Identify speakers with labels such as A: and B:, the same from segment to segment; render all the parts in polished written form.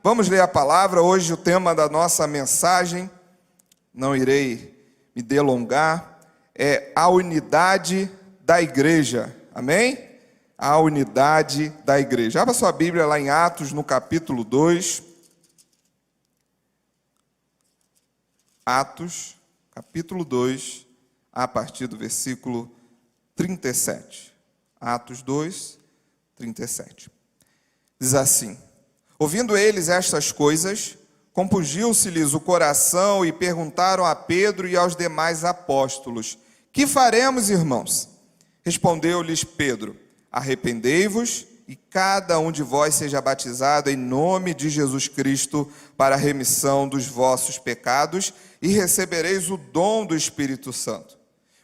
A: Vamos ler a palavra. Hoje o tema da nossa mensagem, não irei me delongar, é a unidade da igreja. Amém? A unidade da igreja. Abra sua Bíblia lá em Atos, no capítulo 2. Atos, capítulo 2, a partir do versículo 37. Atos 2, 37. Diz assim: ouvindo eles estas coisas, compungiu-se-lhes o coração e perguntaram a Pedro e aos demais apóstolos: que faremos, irmãos? Respondeu-lhes Pedro: arrependei-vos e cada um de vós seja batizado em nome de Jesus Cristo para a remissão dos vossos pecados e recebereis o dom do Espírito Santo.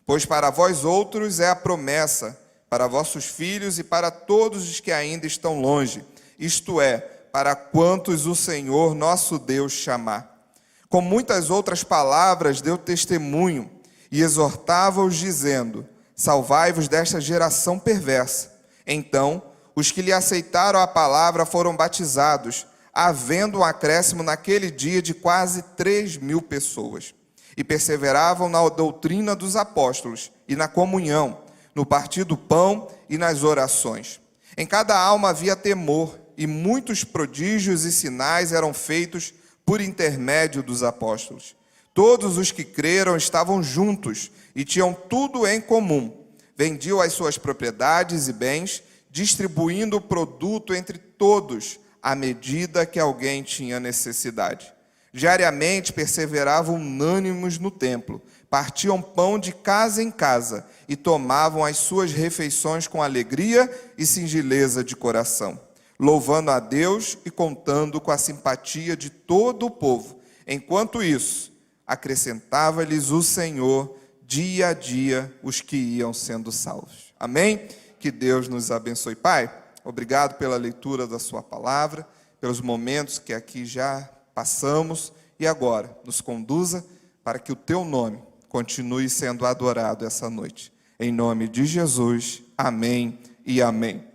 A: Pois para vós outros é a promessa, para vossos filhos e para todos os que ainda estão longe, isto é, para quantos o Senhor nosso Deus chamar. Com muitas outras palavras deu testemunho e exortava-os dizendo: salvai-vos desta geração perversa. Então, os que lhe aceitaram a palavra foram batizados, havendo um acréscimo naquele dia de quase 3.000 pessoas. E perseveravam na doutrina dos apóstolos e na comunhão, no partir do pão e nas orações. Em cada alma havia temor, e muitos prodígios e sinais eram feitos por intermédio dos apóstolos. Todos os que creram estavam juntos e tinham tudo em comum. Vendiam as suas propriedades e bens, distribuindo o produto entre todos, à medida que alguém tinha necessidade. Diariamente perseveravam unânimes no templo, partiam pão de casa em casa e tomavam as suas refeições com alegria e singeleza de coração, louvando a Deus e contando com a simpatia de todo o povo. Enquanto isso, acrescentava-lhes o Senhor dia a dia os que iam sendo salvos. Amém? Que Deus nos abençoe. Pai, obrigado pela leitura da sua palavra, pelos momentos que aqui já passamos, e agora nos conduza para que o teu nome continue sendo adorado essa noite. Em nome de Jesus, amém e amém.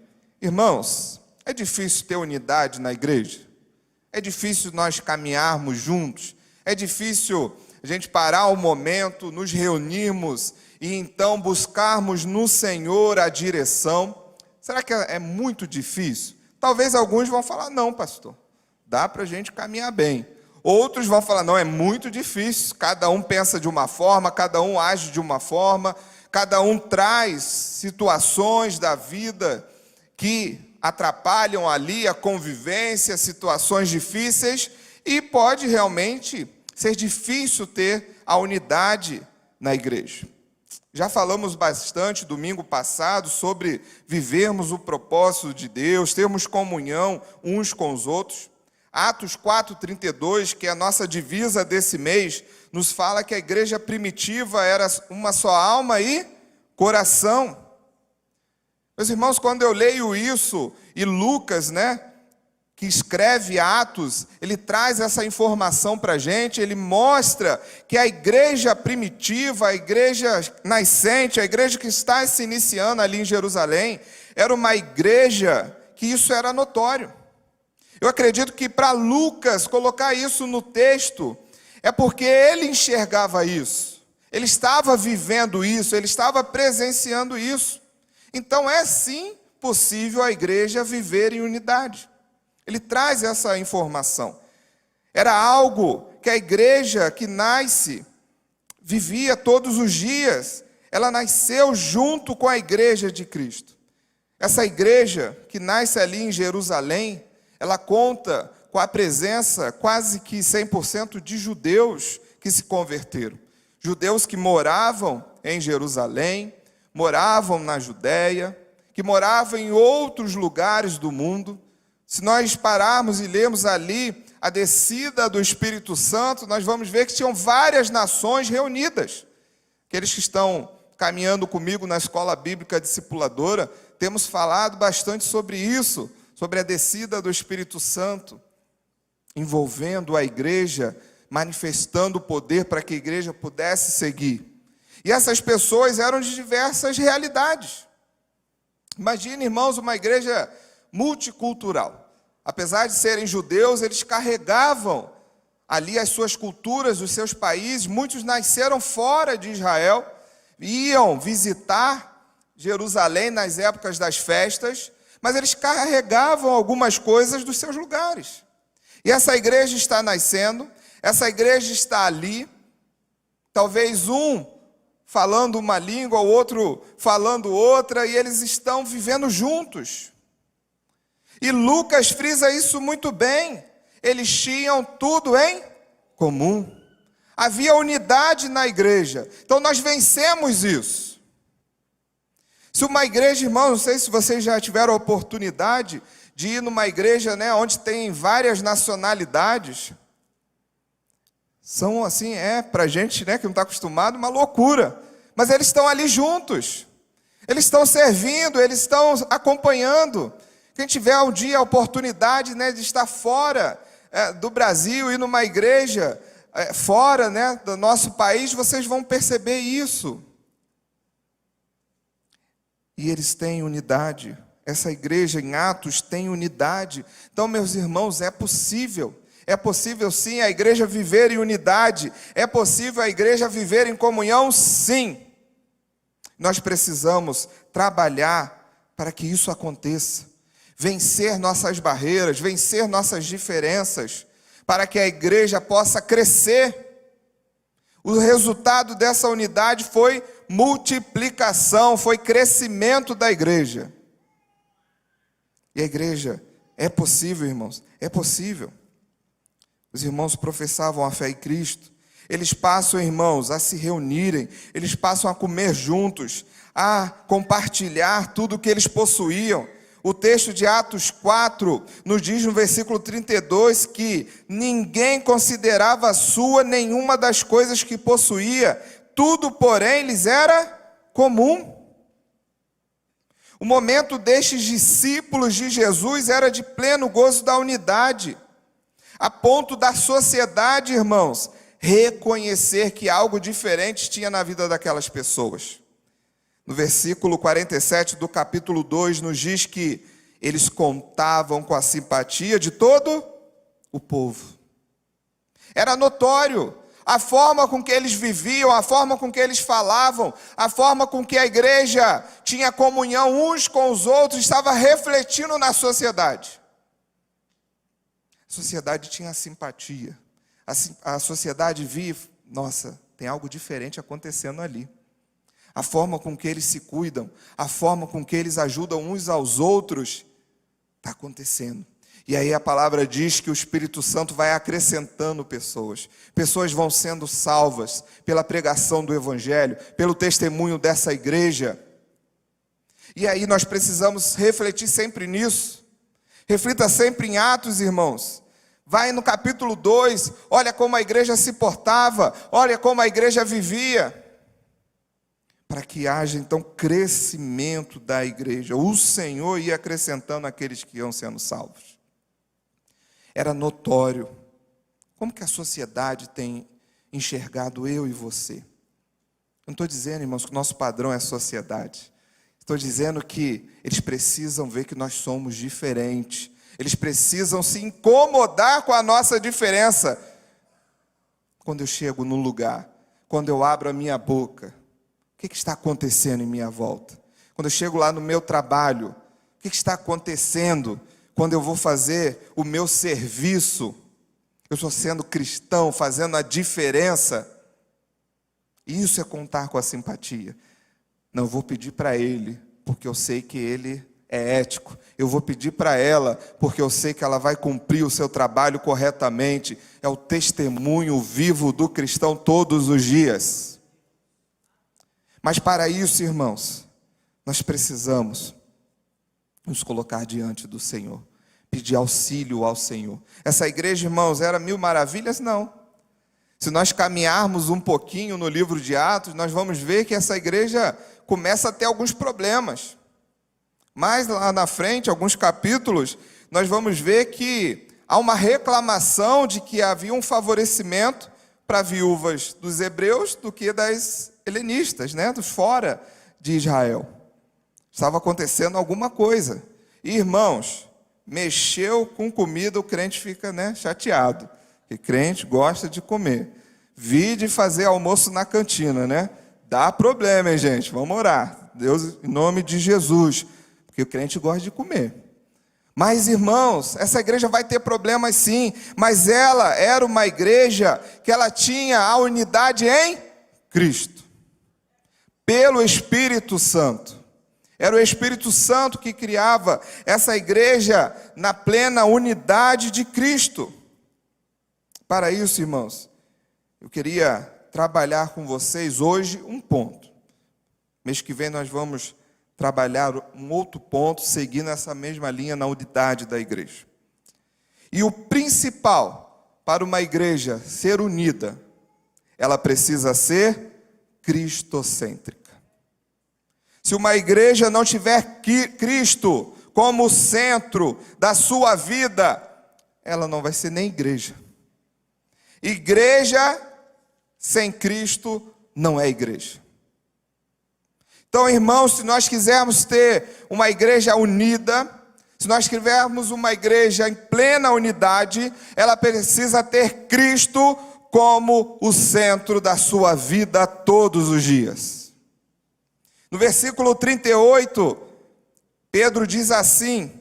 A: Irmãos, é difícil ter unidade na igreja? É difícil nós caminharmos juntos? É difícil a gente parar um momento, nos reunirmos e então buscarmos no Senhor a direção? Será que é muito difícil? Talvez alguns vão falar: não, pastor, dá para a gente caminhar bem. Outros vão falar: não, é muito difícil, cada um pensa de uma forma, cada um age de uma forma, cada um traz situações da vida que atrapalham ali a convivência, situações difíceis, e pode realmente ser difícil ter a unidade na igreja. Já falamos bastante domingo passado sobre vivermos o propósito de Deus, termos comunhão uns com os outros. Atos 4:32, que é a nossa divisa desse mês, nos fala que a igreja primitiva era uma só alma e coração. Meus irmãos, quando eu leio isso, e Lucas, que escreve Atos, ele traz essa informação para a gente, ele mostra que a igreja primitiva, a igreja nascente, a igreja que está se iniciando ali em Jerusalém, era uma igreja que isso era notório. Eu acredito que para Lucas colocar isso no texto, é porque ele enxergava isso, ele estava vivendo isso, ele estava presenciando isso. Então é sim possível a igreja viver em unidade. Ele traz essa informação. Era algo que a igreja que nasce vivia todos os dias. Ela nasceu junto com a igreja de Cristo. Essa igreja que nasce ali em Jerusalém, ela conta com a presença quase que 100% de judeus que se converteram. Judeus que moravam em Jerusalém, moravam na Judéia, que moravam em outros lugares do mundo. Se nós pararmos e lermos ali a descida do Espírito Santo, nós vamos ver que tinham várias nações reunidas. Aqueles que estão caminhando comigo na escola bíblica discipuladora, temos falado bastante sobre isso, sobre a descida do Espírito Santo, envolvendo a igreja, manifestando o poder para que a igreja pudesse seguir. E essas pessoas eram de diversas realidades. Imagine, irmãos, uma igreja multicultural. apesar de serem judeus, eles carregavam ali as suas culturas, os seus países. Muitos nasceram fora de Israel, iam visitar Jerusalém nas épocas das festas, mas eles carregavam algumas coisas dos seus lugares. E essa igreja está nascendo, essa igreja está ali, talvez um falando uma língua, o outro falando outra, e eles estão vivendo juntos. E Lucas frisa isso muito bem. Eles tinham tudo em comum. Havia unidade na igreja. Então nós vencemos isso. Se uma igreja, irmão, não sei se vocês já tiveram a oportunidade de ir numa igreja, né, onde tem várias nacionalidades. São assim, pra gente, né, que não está acostumado, uma loucura. Mas eles estão ali juntos. Eles estão servindo, eles estão acompanhando. Quem tiver um dia a oportunidade, né, de estar fora do Brasil, ir numa igreja fora, né, do nosso país, vocês vão perceber isso. E eles têm unidade. Essa igreja em Atos tem unidade. Então, meus irmãos, é possível sim a igreja viver em unidade. É possível a igreja viver em comunhão, sim. Nós precisamos trabalhar para que isso aconteça. Vencer nossas barreiras, vencer nossas diferenças, para que a igreja possa crescer. O resultado dessa unidade foi multiplicação, foi crescimento da igreja. E a igreja, é possível, irmãos, é possível. Os irmãos professavam a fé em Cristo. Eles passam, irmãos, a se reunirem, eles passam a comer juntos, a compartilhar tudo o que eles possuíam. O texto de Atos 4 nos diz no versículo 32 que ninguém considerava sua nenhuma das coisas que possuía, tudo, porém, lhes era comum. O momento destes discípulos de Jesus era de pleno gozo da unidade, a ponto da sociedade, irmãos, reconhecer que algo diferente tinha na vida daquelas pessoas. No versículo 47 do capítulo 2 nos diz que eles contavam com a simpatia de todo o povo. Era notório a forma com que eles viviam, a forma com que eles falavam, a forma com que a igreja tinha comunhão uns com os outros, estava refletindo na sociedade. A sociedade tinha simpatia. A sociedade via, nossa, tem algo diferente acontecendo ali. A forma com que eles se cuidam, a forma com que eles ajudam uns aos outros, está acontecendo. E aí a palavra diz que o Espírito Santo vai acrescentando pessoas. Pessoas vão sendo salvas pela pregação do Evangelho, pelo testemunho dessa igreja. E aí nós precisamos refletir sempre nisso. Reflita sempre em Atos, irmãos. Vai no capítulo 2, olha como a igreja se portava, olha como a igreja vivia. Para que haja então crescimento da igreja. O Senhor ia acrescentando aqueles que iam sendo salvos. Era notório. Como que a sociedade tem enxergado eu e você? Eu não estou dizendo, irmãos, que o nosso padrão é a sociedade. Estou dizendo que eles precisam ver que nós somos diferentes. Eles precisam se incomodar com a nossa diferença. Quando eu chego num lugar, quando eu abro a minha boca, o que está acontecendo em minha volta? Quando eu chego lá no meu trabalho, o que está acontecendo? Quando eu vou fazer o meu serviço, eu estou sendo cristão, fazendo a diferença. Isso é contar com a simpatia. Não, eu vou pedir para ele, porque eu sei que ele é ético. Eu vou pedir para ela, porque eu sei que ela vai cumprir o seu trabalho corretamente. É o testemunho vivo do cristão todos os dias. Mas para isso, irmãos, nós precisamos nos colocar diante do Senhor, pedir auxílio ao Senhor. Essa igreja, irmãos, era mil maravilhas? Não. Se nós caminharmos um pouquinho no livro de Atos, nós vamos ver que essa igreja começa a ter alguns problemas. Mas lá na frente, alguns capítulos, nós vamos ver que há uma reclamação de que havia um favorecimento para viúvas dos hebreus do que das helenistas, né, dos fora de Israel. Estava acontecendo alguma coisa. E, irmãos, mexeu com comida, o crente fica, chateado. Porque crente gosta de comer. Vide fazer almoço na cantina, Dá problema, hein, gente? Vamos orar. Deus, em nome de Jesus. Porque o crente gosta de comer. Mas, irmãos, essa igreja vai ter problemas sim. Mas ela era uma igreja que ela tinha a unidade em Cristo. Pelo Espírito Santo. Era o Espírito Santo que criava essa igreja na plena unidade de Cristo. Para isso, irmãos, eu queria trabalhar com vocês hoje um ponto. Mês que vem nós vamos trabalhar um outro ponto, seguindo essa mesma linha na unidade da igreja. E o principal para uma igreja ser unida, ela precisa ser cristocêntrica. Se uma igreja não tiver Cristo como centro da sua vida, ela não vai ser nem igreja. Igreja sem Cristo não é igreja. Então, irmãos, se nós quisermos ter uma igreja unida, se nós tivermos uma igreja em plena unidade, ela precisa ter Cristo como o centro da sua vida todos os dias. No versículo 38, Pedro diz assim,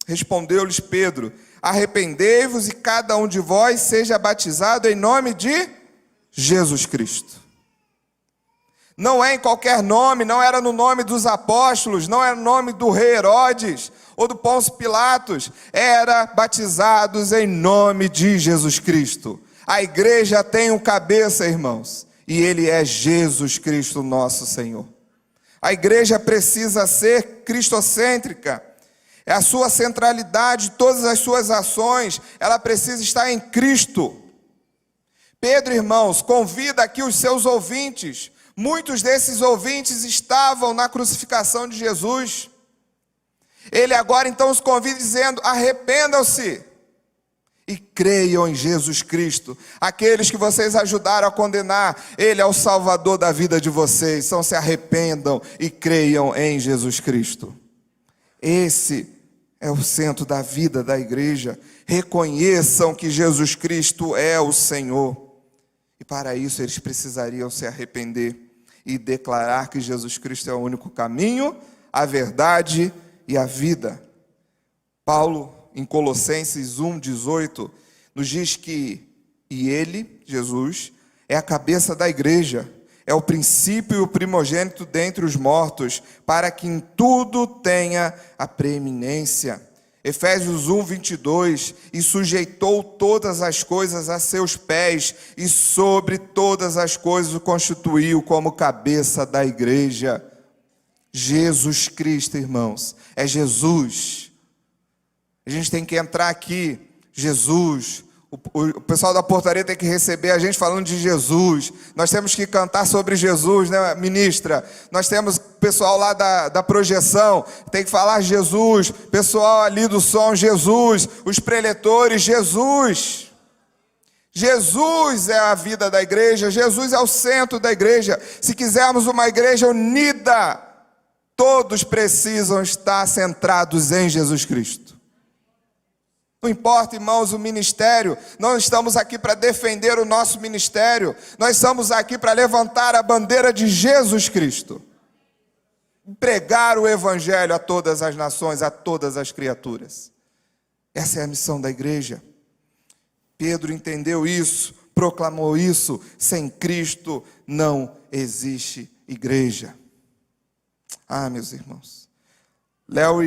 A: respondeu-lhes Pedro: arrependei-vos e cada um de vós seja batizado em nome de Jesus Cristo. Não é em qualquer nome, não era no nome dos apóstolos, não era no nome do rei Herodes ou do Pôncio Pilatos, era batizados em nome de Jesus Cristo. A igreja tem um cabeça, irmãos, e ele é Jesus Cristo, nosso Senhor. A igreja precisa ser cristocêntrica. É a sua centralidade, todas as suas ações, ela precisa estar em Cristo. Pedro, irmãos, convida aqui os seus ouvintes. Muitos desses ouvintes estavam na crucificação de Jesus. Ele agora então os convida dizendo: arrependam-se e creiam em Jesus Cristo. Aqueles que vocês ajudaram a condenar, Ele é o Salvador da vida de vocês. Então se arrependam e creiam em Jesus Cristo. Esse é o centro da vida da igreja. Reconheçam que Jesus Cristo é o Senhor. E para isso eles precisariam se arrepender e declarar que Jesus Cristo é o único caminho, a verdade e a vida. Paulo, em Colossenses 1:18, nos diz que Ele, Jesus, é a cabeça da igreja, é o princípio e o primogênito dentre os mortos, para que em tudo tenha a preeminência. Efésios 1:22, e sujeitou todas as coisas a seus pés, e sobre todas as coisas o constituiu como cabeça da igreja. Jesus Cristo, irmãos, é Jesus. A gente tem que entrar aqui, Jesus. O pessoal da portaria tem que receber a gente falando de Jesus. Nós temos que cantar sobre Jesus, né, ministra? Nós temos pessoal lá da projeção, tem que falar Jesus. Pessoal ali do som, Jesus. Os preletores, Jesus. Jesus é a vida da igreja. Jesus é o centro da igreja. Se quisermos uma igreja unida, todos precisam estar centrados em Jesus Cristo. Não importa, irmãos, o ministério, não estamos aqui para defender o nosso ministério, nós estamos aqui para levantar a bandeira de Jesus Cristo. Pregar o evangelho a todas as nações, a todas as criaturas. Essa é a missão da igreja. Pedro entendeu isso, proclamou isso. Sem Cristo não existe igreja. Ah, meus irmãos. Léo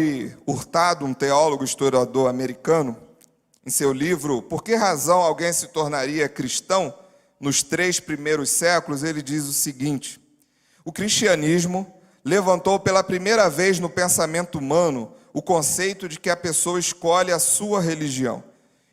A: Hurtado, um teólogo historiador americano, em seu livro Por que razão alguém se tornaria cristão nos 3 primeiros séculos, ele diz o seguinte: o cristianismo levantou pela primeira vez no pensamento humano o conceito de que a pessoa escolhe a sua religião,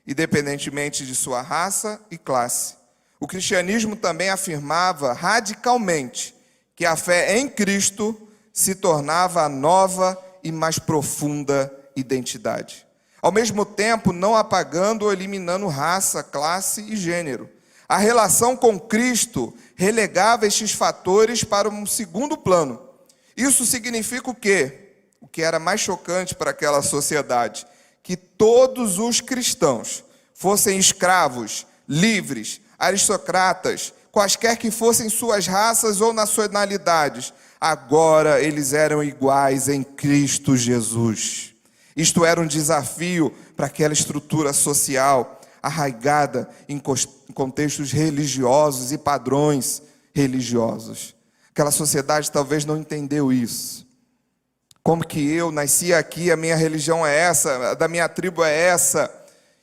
A: independentemente de sua raça e classe. O cristianismo também afirmava radicalmente que a fé em Cristo se tornava a nova e mais profunda identidade. Ao mesmo tempo, não apagando ou eliminando raça, classe e gênero. A relação com Cristo relegava estes fatores para um segundo plano. Isso significa o quê? O que era mais chocante para aquela sociedade, que todos os cristãos, fossem escravos, livres, aristocratas, quaisquer que fossem suas raças ou nacionalidades, agora eles eram iguais em Cristo Jesus. Isto era um desafio para aquela estrutura social arraigada em contextos religiosos e padrões religiosos. Aquela sociedade talvez não entendeu isso. Como que eu nasci aqui, a minha religião é essa, a da minha tribo é essa.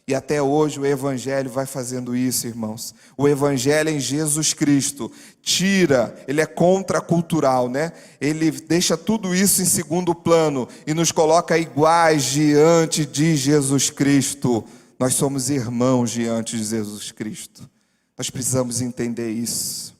A: E até hoje o Evangelho vai fazendo isso, irmãos. O Evangelho em Jesus Cristo tira, ele é contracultural, né? Ele deixa tudo isso em segundo plano e nos coloca iguais diante de Jesus Cristo. Nós somos irmãos diante de Jesus Cristo. Nós precisamos entender isso.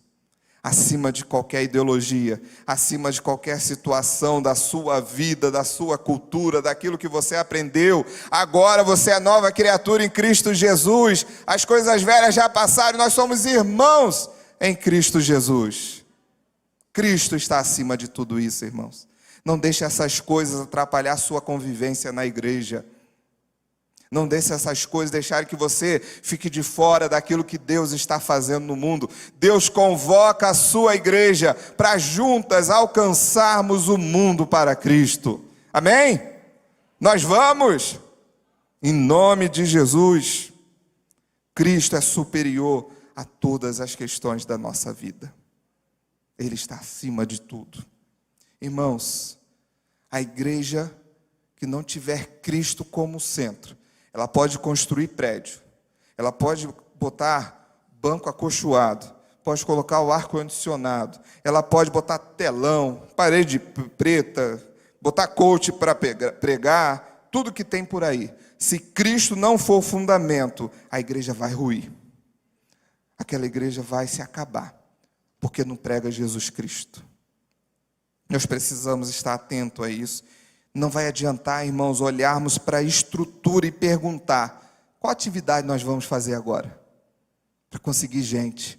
A: Acima de qualquer ideologia, acima de qualquer situação da sua vida, da sua cultura, daquilo que você aprendeu. Agora você é nova criatura em Cristo Jesus. As coisas velhas já passaram, nós somos irmãos em Cristo Jesus. Cristo está acima de tudo isso, irmãos. Não deixe essas coisas atrapalhar a sua convivência na igreja. Não deixe essas coisas deixarem que você fique de fora daquilo que Deus está fazendo no mundo. Deus convoca a sua igreja para juntas alcançarmos o mundo para Cristo. Amém? Nós vamos? Em nome de Jesus. Cristo é superior a todas as questões da nossa vida. Ele está acima de tudo. Irmãos, a igreja que não tiver Cristo como centro, ela pode construir prédio, ela pode botar banco acolchoado, pode colocar o ar-condicionado, ela pode botar telão, parede preta, botar coach para pregar, tudo que tem por aí. Se Cristo não for o fundamento, a igreja vai ruir. Aquela igreja vai se acabar, porque não prega Jesus Cristo. Nós precisamos estar atentos a isso. Não vai adiantar, irmãos, olharmos para a estrutura e perguntar: qual atividade nós vamos fazer agora? Para conseguir gente.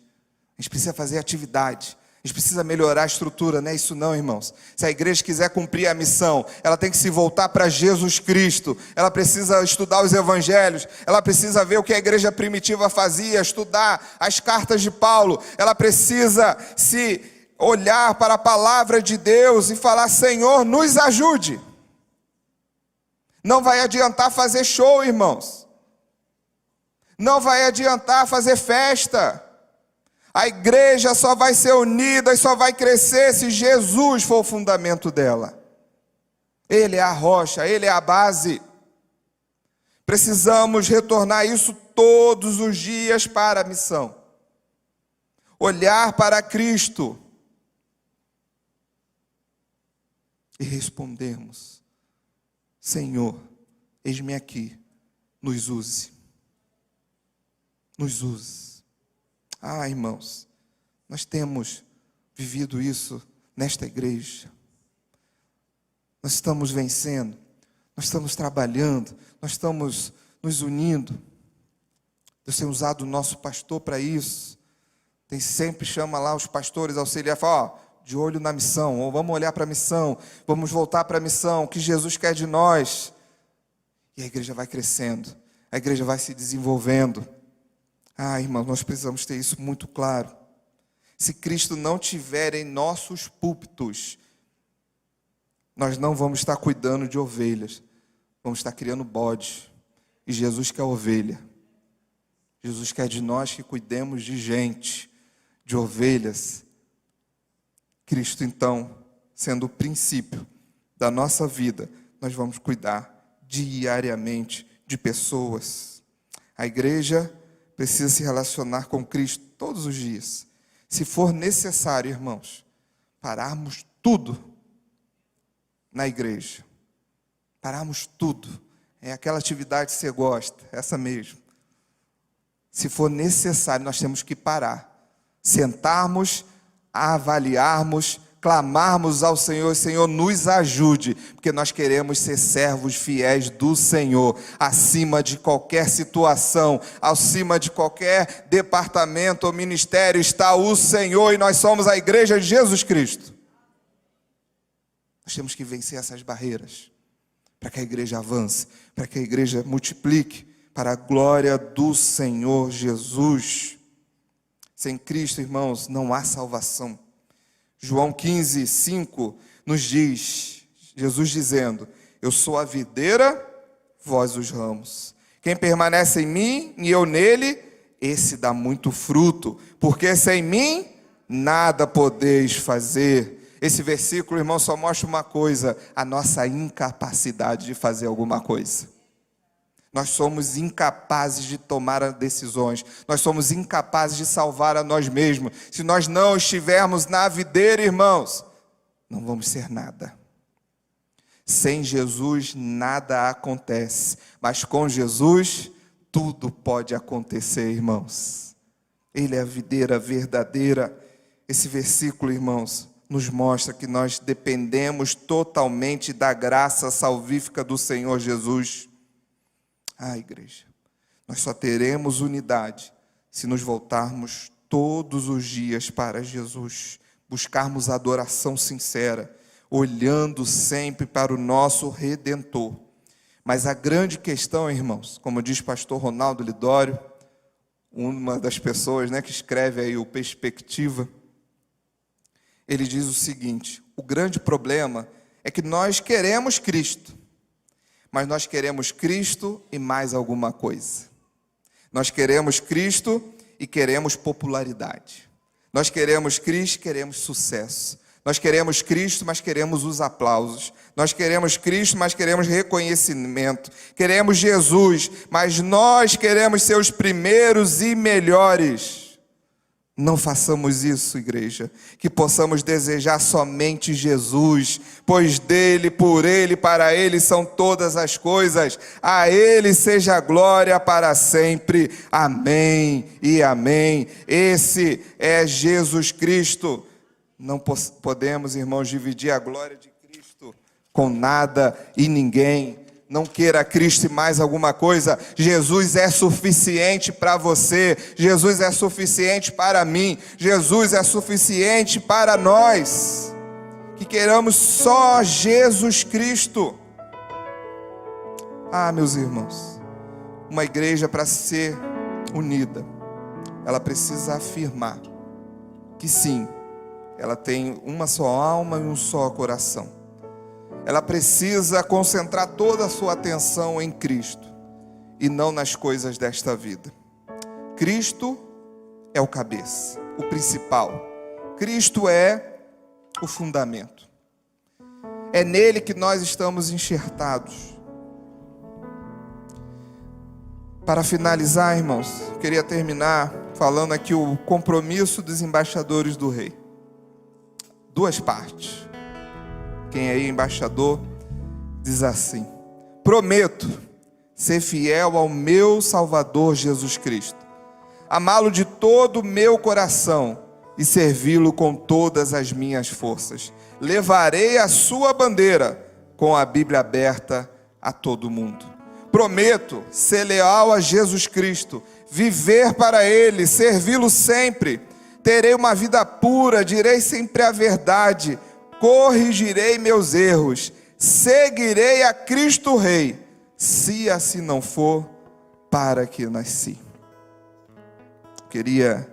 A: A gente precisa fazer atividade. A gente precisa melhorar a estrutura, não é isso não, irmãos. Se a igreja quiser cumprir a missão, ela tem que se voltar para Jesus Cristo. Ela precisa estudar os evangelhos. Ela precisa ver o que a igreja primitiva fazia, estudar as cartas de Paulo. Ela precisa se olhar para a palavra de Deus e falar: Senhor, nos ajude. Não vai adiantar fazer show, irmãos. Não vai adiantar fazer festa. A igreja só vai ser unida e só vai crescer se Jesus for o fundamento dela. Ele é a rocha, Ele é a base. Precisamos retornar isso todos os dias para a missão. Olhar para Cristo e respondermos: Senhor, eis-me aqui, nos use. Nos use. Ah, irmãos, nós temos vivido isso nesta igreja. Nós estamos vencendo, nós estamos trabalhando, nós estamos nos unindo. Deus tem usado o nosso pastor para isso. Tem sempre, chama lá os pastores auxiliares, fala: de olho na missão, ou vamos olhar para a missão, vamos voltar para a missão, o que Jesus quer de nós. E a igreja vai crescendo, a igreja vai se desenvolvendo. Ah, irmãos, nós precisamos ter isso muito claro. Se Cristo não tiver em nossos púlpitos, nós não vamos estar cuidando de ovelhas, vamos estar criando bode. E Jesus quer ovelha. Jesus quer de nós que cuidemos de gente, de ovelhas. Cristo, então, sendo o princípio da nossa vida, nós vamos cuidar diariamente de pessoas. A igreja precisa se relacionar com Cristo todos os dias. Se for necessário, irmãos, pararmos tudo na igreja. Pararmos tudo. É aquela atividade que você gosta, essa mesmo. Se for necessário, nós temos que parar. Sentarmos, avaliarmos, clamarmos ao Senhor: Senhor, nos ajude, porque nós queremos ser servos fiéis do Senhor, acima de qualquer situação, acima de qualquer departamento ou ministério está o Senhor, e nós somos a igreja de Jesus Cristo. Nós temos que vencer essas barreiras, para que a igreja avance, para que a igreja multiplique, para a glória do Senhor Jesus. Sem Cristo, irmãos, não há salvação. João 15:5 nos diz, Jesus dizendo: eu sou a videira, vós os ramos. Quem permanece em mim e eu nele, esse dá muito fruto, porque sem mim nada podeis fazer. Esse versículo, irmão, só mostra uma coisa: a nossa incapacidade de fazer alguma coisa. Nós somos incapazes de tomar decisões, nós somos incapazes de salvar a nós mesmos. Se nós não estivermos na videira, irmãos, não vamos ser nada. Sem Jesus nada acontece, mas com Jesus tudo pode acontecer, irmãos. Ele é a videira verdadeira. Esse versículo, irmãos, nos mostra que nós dependemos totalmente da graça salvífica do Senhor Jesus. Igreja, nós só teremos unidade se nos voltarmos todos os dias para Jesus, buscarmos adoração sincera, olhando sempre para o nosso Redentor. Mas a grande questão, irmãos, como diz pastor Ronaldo Lidório, uma das pessoas, que escreve aí o Perspectiva, ele diz o seguinte: o grande problema é que nós queremos Cristo, mas nós queremos Cristo e mais alguma coisa. Nós queremos Cristo e queremos popularidade. Nós queremos Cristo e queremos sucesso. Nós queremos Cristo, mas queremos os aplausos. Nós queremos Cristo, mas queremos reconhecimento. Queremos Jesus, mas nós queremos ser os primeiros e melhores. Não façamos isso, igreja. Que possamos desejar somente Jesus, pois dele, por ele, para ele são todas as coisas. A ele seja a glória para sempre. Amém e amém. Esse é Jesus Cristo. Não podemos, irmãos, dividir a glória de Cristo com nada e ninguém. Não queira Cristo e mais alguma coisa. Jesus é suficiente para você. Jesus é suficiente para mim. Jesus é suficiente para nós. Que queiramos só Jesus Cristo. Meus irmãos, uma igreja, para ser unida, ela precisa afirmar que sim, ela tem uma só alma e um só coração. Ela precisa concentrar toda a sua atenção em Cristo e não nas coisas desta vida. Cristo é o cabeça, o principal. Cristo é o fundamento. É nele que nós estamos enxertados. Para finalizar, irmãos, eu queria terminar falando aqui o compromisso dos embaixadores do rei. Duas partes. Quem é embaixador diz assim: prometo ser fiel ao meu Salvador Jesus Cristo, amá-lo de todo o meu coração e servi-lo com todas as minhas forças. Levarei a sua bandeira com a Bíblia aberta a todo mundo. Prometo ser leal a Jesus Cristo, viver para ele, servi-lo sempre. Terei uma vida pura, direi sempre a verdade, corrigirei meus erros, seguirei a Cristo Rei, se assim não for, para que nasci. Queria,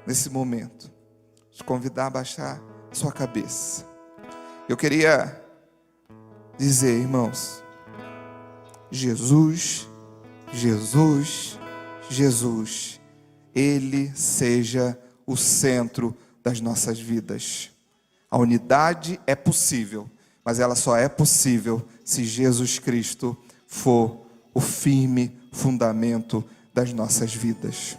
A: nesse momento, te convidar a baixar sua cabeça. Eu queria dizer, irmãos, Jesus, Jesus, Jesus, Ele seja o centro das nossas vidas. A unidade é possível, mas ela só é possível se Jesus Cristo for o firme fundamento das nossas vidas.